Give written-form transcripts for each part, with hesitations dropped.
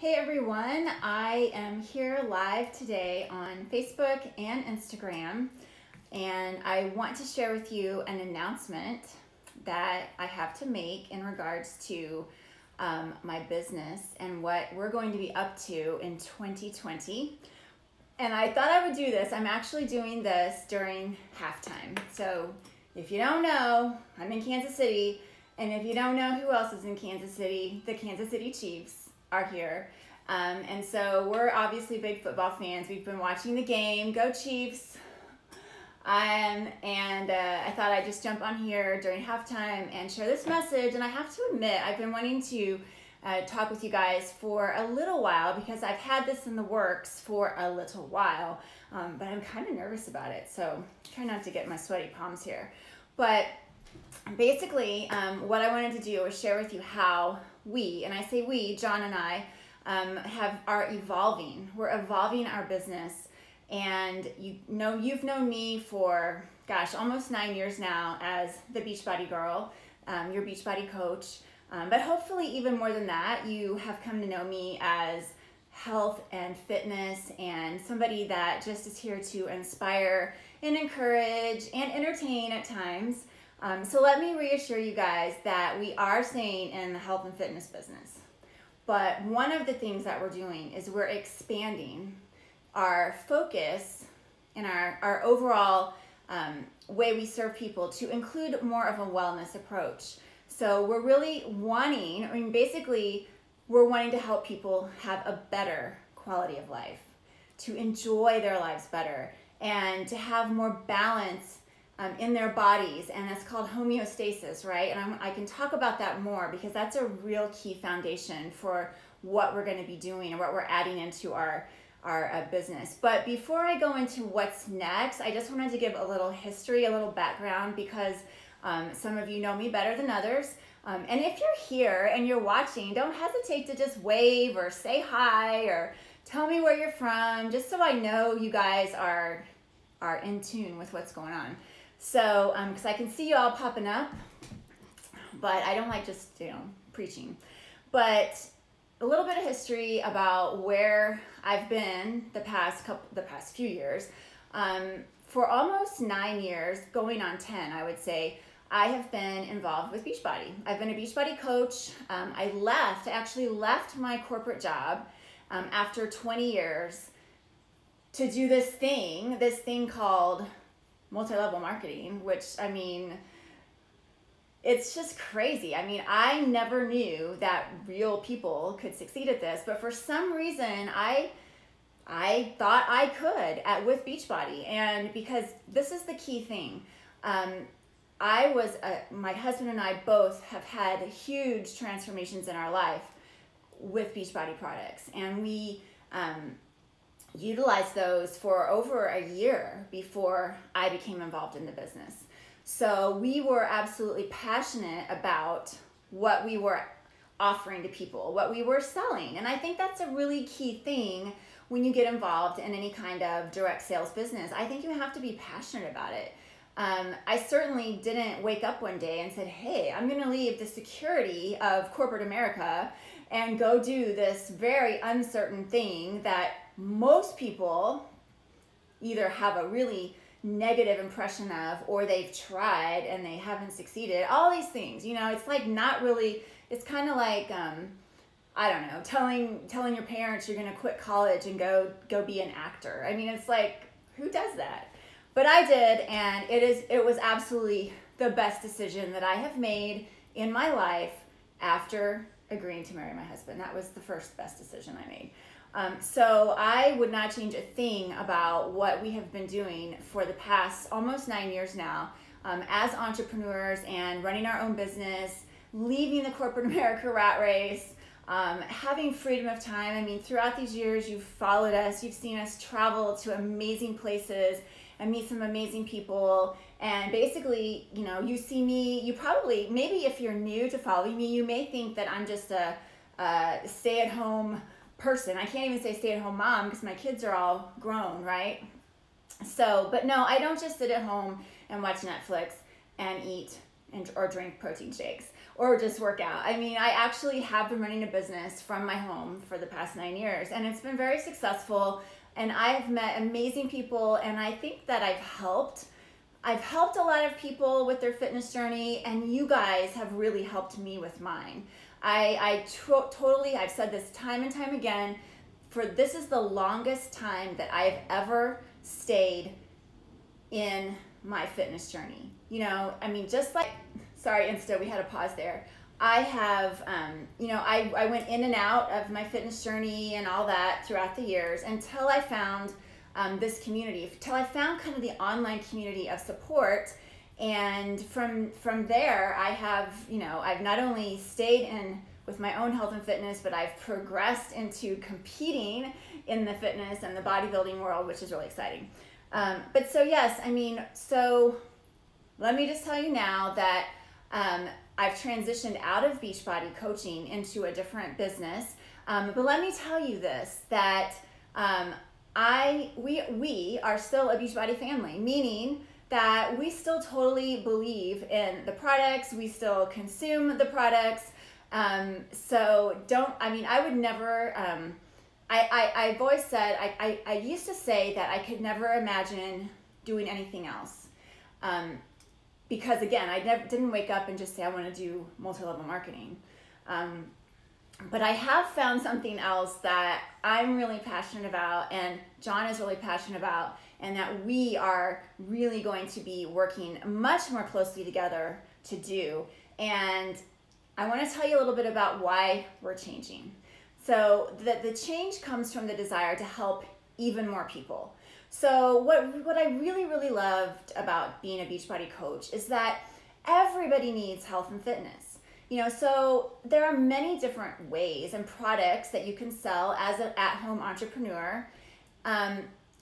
Hey everyone, I am here live today on Facebook and Instagram, and I want to share with you an announcement that I have to make in regards to my business and what we're going to be up to in 2020. And I thought I would do this. I'm actually doing this during halftime. So if you don't know, I'm in Kansas City, and if you don't know who else is in Kansas City, the Kansas City Chiefs are here. And so we're obviously big football fans. We've been watching the game. Go Chiefs. I thought I'd just jump on here during halftime and share this message. And I have to admit, I've been wanting to talk with you guys for a little while because I've had this in the works for a little while, but I'm kind of nervous about it. So try not to get my sweaty palms here. But basically, what I wanted to do was share with you how we, and I say we, John and I, are evolving. We're evolving our business, and you've known me for, gosh, almost 9 years now as the Beachbody girl, your Beachbody coach, but hopefully even more than that, you have come to know me as health and fitness and somebody that just is here to inspire and encourage and entertain at times. So let me reassure you guys that we are staying in the health and fitness business. But one of the things that we're doing is we're expanding our focus and our overall way we serve people to include more of a wellness approach. So we're really wanting, basically, we're wanting to help people have a better quality of life, to enjoy their lives better, and to have more balance in their bodies, and that's called homeostasis, right? And I can talk about that more because that's a real key foundation for what we're going to be doing and what we're adding into our business. But before I go into what's next, I just wanted to give a little history, a little background, because some of you know me better than others. And if you're here and you're watching, don't hesitate to just wave or say hi or tell me where you're from, just so I know you guys are in tune with what's going on. So, because I can see you all popping up, but I don't like just, preaching. But a little bit of history about where I've been the past few years. For almost 9 years, going on 10, I would say, I have been involved with Beachbody. I've been a Beachbody coach. I actually left my corporate job after 20 years to do this thing called multi-level marketing, which, it's just crazy. I never knew that real people could succeed at this, but for some reason, I thought I could with Beachbody, and because this is the key thing. My husband and I both have had huge transformations in our life with Beachbody products, and we utilized those for over a year before I became involved in the business. So we were absolutely passionate about what we were offering to people, what we were selling. And I think that's a really key thing when you get involved in any kind of direct sales business. I think you have to be passionate about it. I certainly didn't wake up one day and said, hey, I'm going to leave the security of corporate America and go do this very uncertain thing that most people either have a really negative impression of, or they've tried and they haven't succeeded. All these things, it's like not really, it's kind of like, I don't know, telling your parents you're going to quit college and go be an actor. It's like, who does that? But I did, and it was absolutely the best decision that I have made in my life after agreeing to marry my husband. That was the first best decision I made. So I would not change a thing about what we have been doing for the past almost 9 years now, as entrepreneurs and running our own business, leaving the corporate America rat race, having freedom of time. Throughout these years, you've followed us, you've seen us travel to amazing places and meet some amazing people. And basically, you see me, you probably, maybe if you're new to following me, you may think that I'm just a stay-at-home person. I can't even say stay-at-home mom because my kids are all grown, right? So, but no, I don't just sit at home and watch Netflix and eat or drink protein shakes or just work out. I mean, I actually have been running a business from my home for the past 9 years, and it's been very successful, and I've met amazing people, and I think that I've helped a lot of people with their fitness journey, and you guys have really helped me with mine. Totally, I've said this time and time again, this is the longest time that I've ever stayed in my fitness journey. You know, I mean, just like, sorry, Insta, we had a pause there. I have, you know, I went in and out of my fitness journey and all that throughout the years until I found this community, till I found kind of the online community of support. And from there, I have, you know, I've not only stayed in with my own health and fitness, but I've progressed into competing in the fitness and the bodybuilding world, which is really exciting. But so yes, I mean, so let me just tell you now that I've transitioned out of Beachbody coaching into a different business. But let me tell you this, that we are still a Beachbody family, meaning that we still totally believe in the products, we still consume the products. So I would never, I've always said, I used to say that I could never imagine doing anything else. Because again, didn't wake up and just say I want to do multi-level marketing. But I have found something else that I'm really passionate about, and John is really passionate about, and that we are really going to be working much more closely together to do. And I want to tell you a little bit about why we're changing. So the change comes from the desire to help even more people. So what I really, really loved about being a Beachbody coach is that everybody needs health and fitness. You know, so there are many different ways and products that you can sell as an at-home entrepreneur.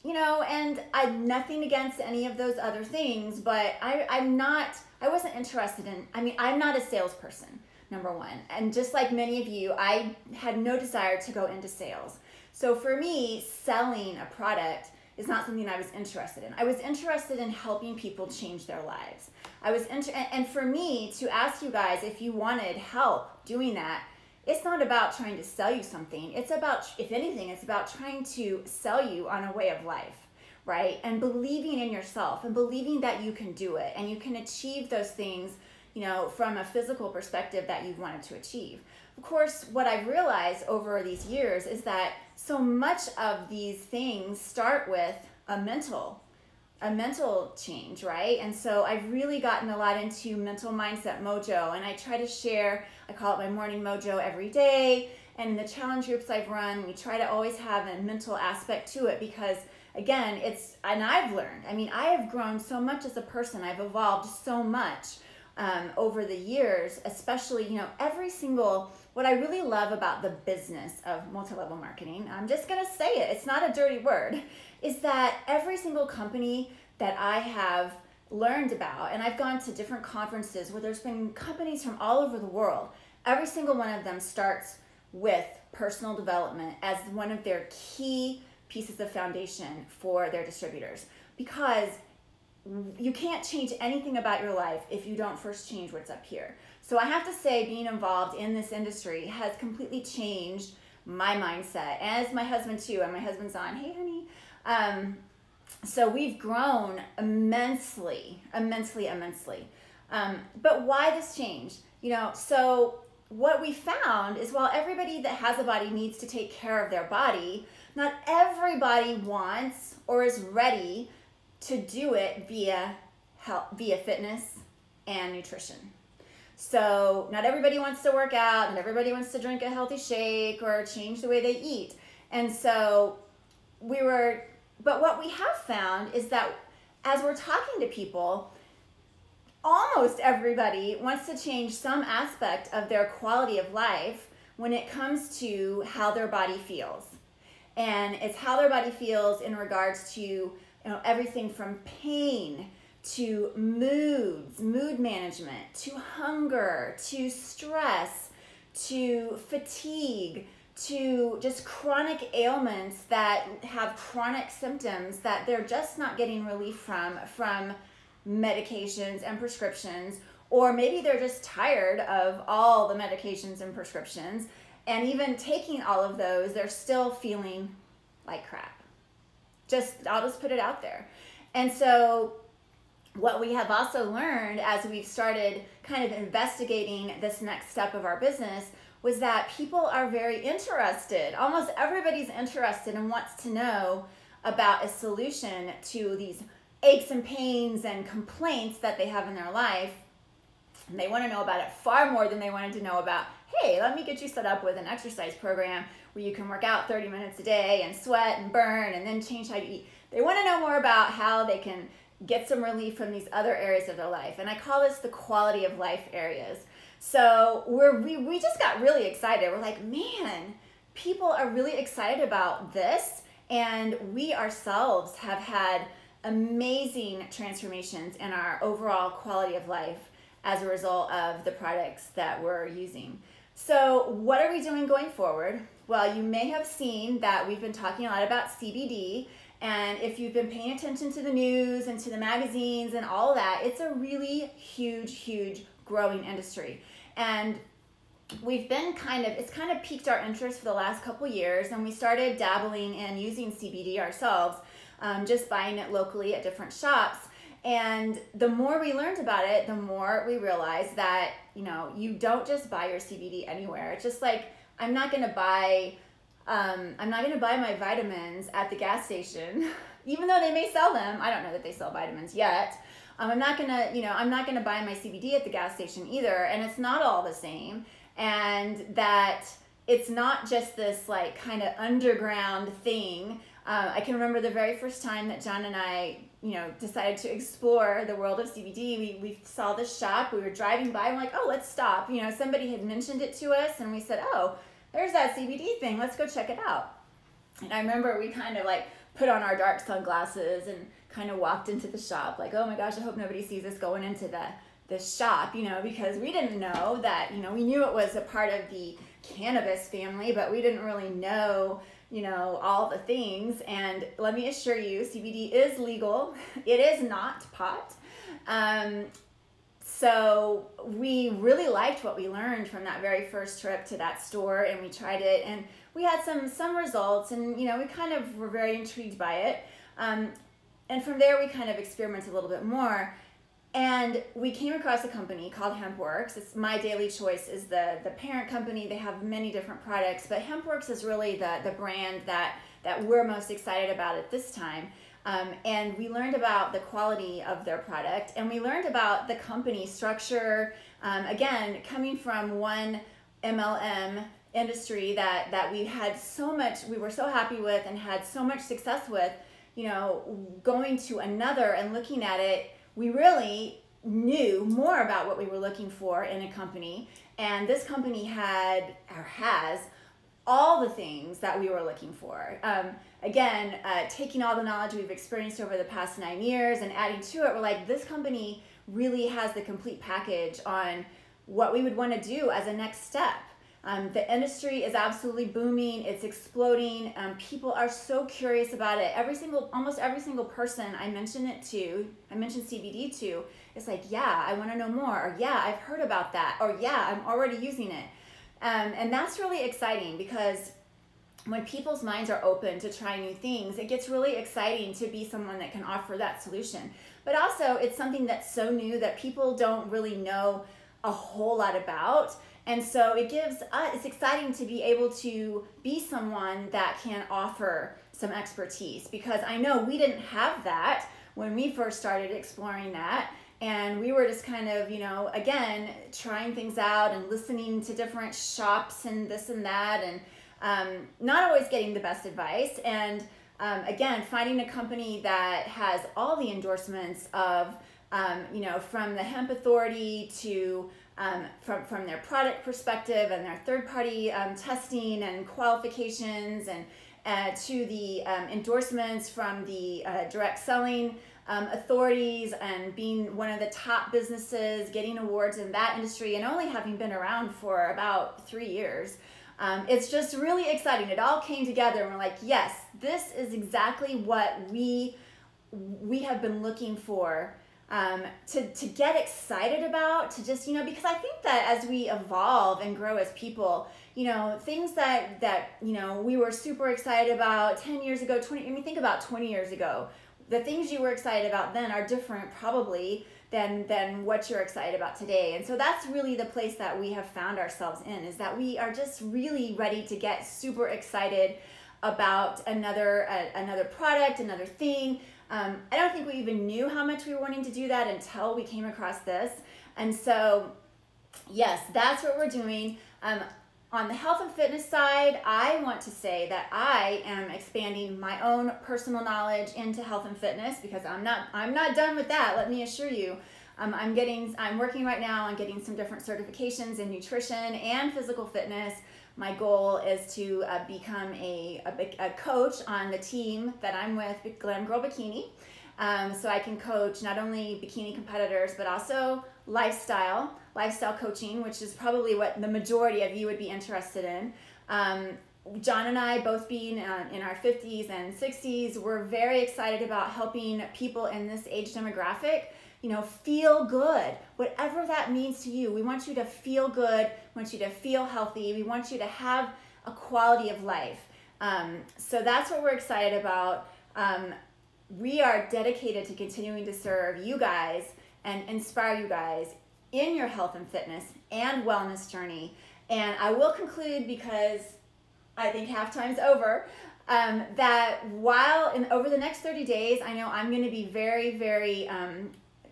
You know, and I'm nothing against any of those other things, but I wasn't interested in, I'm not a salesperson, number one. And just like many of you, I had no desire to go into sales. So for me, selling a product is not something I was interested in. I was interested in helping people change their lives. And for me to ask you guys if you wanted help doing that, it's not about trying to sell you something. It's about, if anything, it's about trying to sell you on a way of life, right? And believing in yourself and believing that you can do it and you can achieve those things, you know, from a physical perspective that you've wanted to achieve. Of course, what I've realized over these years is that so much of these things start with a mental change, right? And so I've really gotten a lot into mental mindset mojo, and I try to share, I call it my morning mojo every day. And in the challenge groups I've run, we try to always have a mental aspect to it because again, and I've learned, I have grown so much as a person. I've evolved so much over the years, especially, you know, what I really love about the business of multi-level marketing, I'm just going to say it, it's not a dirty word, is that every single company that I have learned about, and I've gone to different conferences where there's been companies from all over the world, every single one of them starts with personal development as one of their key pieces of foundation for their distributors, because you can't change anything about your life if you don't first change what's up here. So I have to say, being involved in this industry has completely changed my mindset, as my husband too, and my husband's on, hey honey. So we've grown immensely. But why this change? You know, so what we found is while everybody that has a body needs to take care of their body, not everybody wants or is ready to do it via fitness and nutrition. So not everybody wants to work out, and everybody wants to drink a healthy shake or change the way they eat. And so but what we have found is that as we're talking to people, almost everybody wants to change some aspect of their quality of life when it comes to how their body feels. And it's how their body feels in regards to, you know, everything from pain to moods, mood management, to hunger, to stress, to fatigue, to just chronic ailments that have chronic symptoms that they're just not getting relief from medications and prescriptions, or maybe they're just tired of all the medications and prescriptions, and even taking all of those, they're still feeling like crap. I'll just put it out there. And so what we have also learned as we've started kind of investigating this next step of our business was that people are very interested. Almost everybody's interested and wants to know about a solution to these aches and pains and complaints that they have in their life. And they want to know about it far more than they wanted to know about, hey, let me get you set up with an exercise program where you can work out 30 minutes a day and sweat and burn and then change how you eat. They want to know more about how they can get some relief from these other areas of their life. And I call this the quality of life areas. So we just got really excited. We're like, man, people are really excited about this. And we ourselves have had amazing transformations in our overall quality of life as a result of the products that we're using. So what are we doing going forward? Well, you may have seen that we've been talking a lot about CBD. And if you've been paying attention to the news and to the magazines and all of that, it's a really huge growing industry. And we've been it's kind of piqued our interest for the last couple years, and we started dabbling in using CBD ourselves, just buying it locally at different shops. And the more we learned about it, the more we realized that, you don't just buy your CBD anywhere. It's just like, I'm not gonna buy my vitamins at the gas station, even though they may sell them. I don't know that they sell vitamins yet. I'm not gonna buy my CBD at the gas station either. And it's not all the same. And that it's not just this like kind of underground thing. I can remember the very first time that John and I, decided to explore the world of CBD. We saw this shop, we were driving by, and we're like, oh, let's stop. Somebody had mentioned it to us, and we said, oh, there's that CBD thing, let's go check it out. And I remember we kind of like put on our dark sunglasses and kind of walked into the shop like, oh my gosh, I hope nobody sees us going into this shop, because we didn't know that, we knew it was a part of the cannabis family, but we didn't really know, all the things. And let me assure you, CBD is legal. It is not pot. So we really liked what we learned from that very first trip to that store, and we tried it, and we had some results, and we kind of were very intrigued by it. And from there we kind of experimented a little bit more. And we came across a company called Hemp Works. It's My Daily Choice is the parent company. They have many different products, but Hemp Works is really the brand that we're most excited about at this time. And we learned about the quality of their product, and we learned about the company structure. Again, coming from one MLM industry that we were so happy with and had so much success with, going to another and looking at it, we really knew more about what we were looking for in a company. And this company has all the things that we were looking for. Again, taking all the knowledge we've experienced over the past 9 years and adding to it, we're like, this company really has the complete package on what we would want to do as a next step. The industry is absolutely booming. It's exploding. People are so curious about it. Almost every single person I mention CBD to, it's like, yeah, I want to know more, or yeah, I've heard about that, or yeah, I'm already using it. And that's really exciting, because when people's minds are open to try new things, it gets really exciting to be someone that can offer that solution. But also, it's something that's so new that people don't really know a whole lot about. And so it's exciting to be able to be someone that can offer some expertise, because I know we didn't have that when we first started exploring that. And we were just kind of, again, trying things out and listening to different shops and this and that, and not always getting the best advice. And again, finding a company that has all the endorsements of, from the Hemp Authority to from their product perspective and their third-party testing and qualifications, and to the endorsements from the direct selling authorities, and being one of the top businesses, getting awards in that industry, and only having been around for about 3 years. It's just really exciting. It all came together, and we're like, yes, this is exactly what we have been looking for to get excited about, to just, because I think that as we evolve and grow as people, things that we were super excited about 10 years ago, 20, think about 20 years ago. The things you were excited about then are different probably than what you're excited about today. And so that's really the place that we have found ourselves in, is that we are just really ready to get super excited about another product, another thing. I don't think we even knew how much we were wanting to do that until we came across this. And so, yes, that's what we're doing. On the health and fitness side, I want to say that I am expanding my own personal knowledge into health and fitness, because I'm not done with that, let me assure you. I'm working right now on getting some different certifications in nutrition and physical fitness. My goal is to become a coach on the team that I'm with, Glam Girl Bikini. So I can coach not only bikini competitors, but also lifestyle coaching, which is probably what the majority of you would be interested in. John and I, both being in our 50s and 60s, we're very excited about helping people in this age demographic, feel good, whatever that means to you. We want you to feel good, we want you to feel healthy, we want you to have a quality of life. So that's what we're excited about. We are dedicated to continuing to serve you guys and inspire you guys in your health and fitness and wellness journey. And I will conclude, because I think halftime's over, that over the next 30 days, I know I'm going to be very, very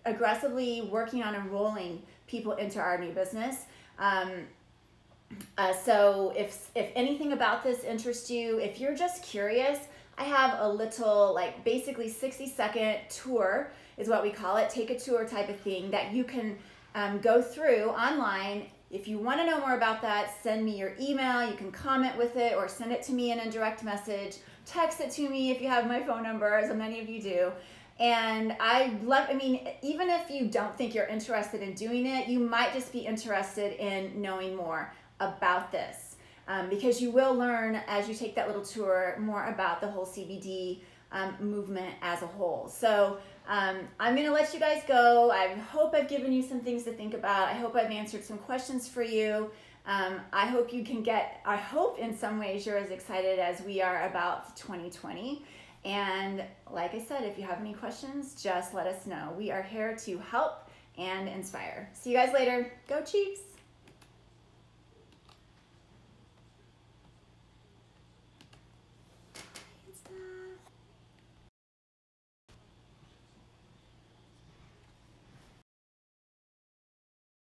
aggressively working on enrolling people into our new business. So if anything about this interests you, if you're just curious, I have a little, basically 60-second tour is what we call it, take a tour type of thing that you can go through online. If you want to know more about that, send me your email. You can comment with it or send it to me in a direct message. Text it to me if you have my phone number, as many of you do. And even if you don't think you're interested in doing it, you might just be interested in knowing more about this, because you will learn as you take that little tour more about the whole CBD movement as a whole. So I'm going to let you guys go. I hope I've given you some things to think about. I hope I've answered some questions for you. I hope in some ways you're as excited as we are about 2020. And like I said, if you have any questions, just let us know. We are here to help and inspire. See you guys later. Go Chiefs!